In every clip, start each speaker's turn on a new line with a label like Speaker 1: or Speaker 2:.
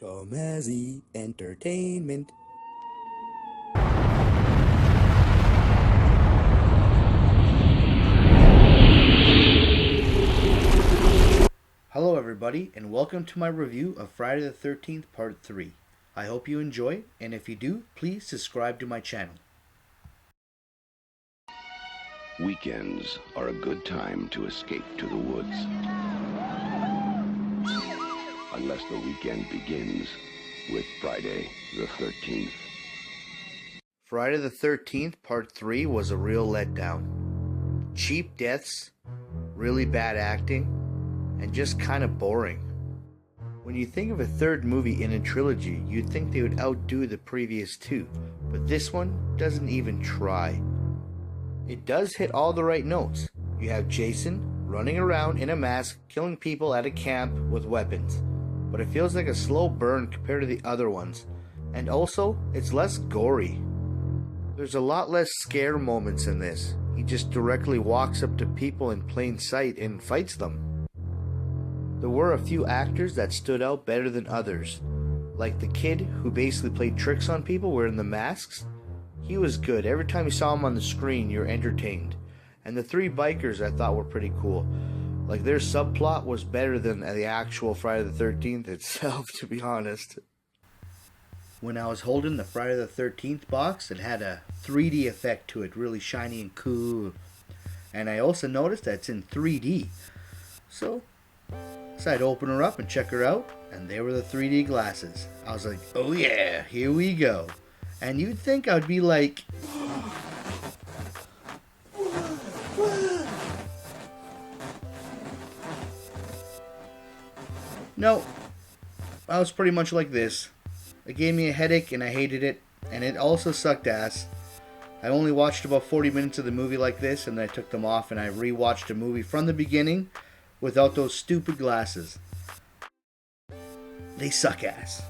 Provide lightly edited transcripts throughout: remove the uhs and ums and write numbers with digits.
Speaker 1: Tomazzi Entertainment.
Speaker 2: Hello everybody, and welcome to my review of Friday the 13th Part 3. I hope you enjoy, and if you do, please subscribe to my channel.
Speaker 3: Weekends are a good time to escape to the woods. Unless the weekend begins with Friday the 13th.
Speaker 2: Friday the 13th Part 3 was a real letdown. Cheap deaths, really bad acting, and just kind of boring. When you think of a third movie in a trilogy, you'd think they would outdo the previous two, but this one doesn't even try. It does hit all the right notes. You have Jason running around in a mask, killing people at a camp with weapons, but it feels like a slow burn compared to the other ones, and also, it's less gory. There's a lot less scare moments in this. He just directly walks up to people in plain sight and fights them. There were a few actors that stood out better than others, like the kid who basically played tricks on people wearing the masks. He was good. Every time you saw him on the screen, you're entertained. And the three bikers I thought were pretty cool. Like, their subplot was better than the actual Friday the 13th itself, to be honest. When I was holding the Friday the 13th box, it had a 3D effect to it, really shiny and cool. And I also noticed that it's in 3D. So decided to open her up and check her out, and there were the 3D glasses. I was like, oh yeah, here we go. And you'd think I'd be like, no, I was pretty much like this. It gave me a headache and I hated it, and it also sucked ass. I only watched about 40 minutes of the movie like this, and then I took them off and I rewatched the movie from the beginning without those stupid glasses. They suck ass.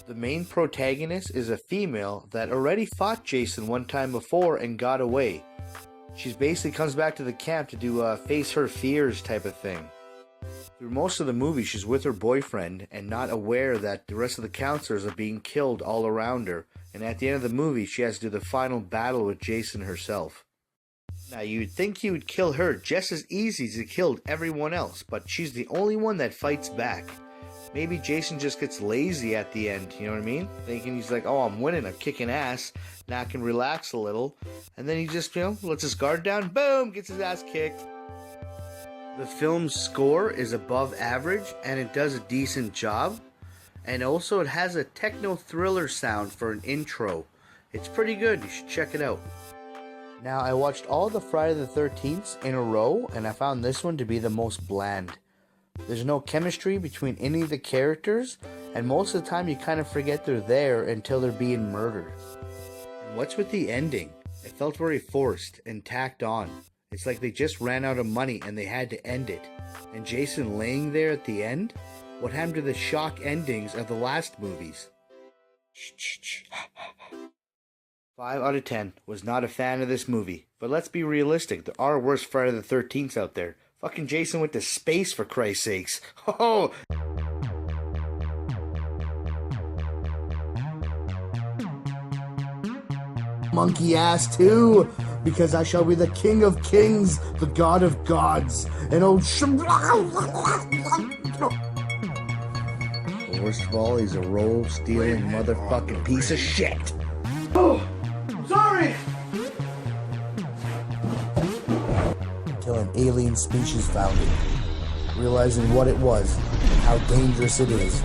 Speaker 2: The main protagonist is a female that already fought Jason one time before and got away. She basically comes back to the camp to do a face her fears type of thing. Through most of the movie, she's with her boyfriend and not aware that the rest of the counselors are being killed all around her. And at the end of the movie, she has to do the final battle with Jason herself. Now, you'd think he would kill her just as easy as he killed everyone else, but she's the only one that fights back. Maybe Jason just gets lazy at the end, you know what I mean? Thinking he's like, oh, I'm winning, I'm kicking ass, now I can relax a little. And then he just, lets his guard down, boom, gets his ass kicked. The film's score is above average, and it does a decent job. And also, it has a techno-thriller sound for an intro. It's pretty good, you should check it out. Now, I watched all the Friday the 13ths in a row, and I found this one to be the most bland. There's no chemistry between any of the characters, and most of the time you kind of forget they're there until they're being murdered. And what's with the ending? It felt very forced and tacked on. It's like they just ran out of money and they had to end it. And Jason laying there at the end? What happened to the shock endings of the last movies? 5 out of 10. Was not a fan of this movie. But let's be realistic. There are worse Friday the 13th out there. Fucking Jason went to space, for Christ's sakes. Oh!
Speaker 1: Monkey ass too, because I shall be the king of kings, the god of gods, and
Speaker 2: Worst of all, he's a roll-stealing motherfucking piece of shit.
Speaker 1: Oh, sorry! Until an alien species found it, realizing what it was and how dangerous it is.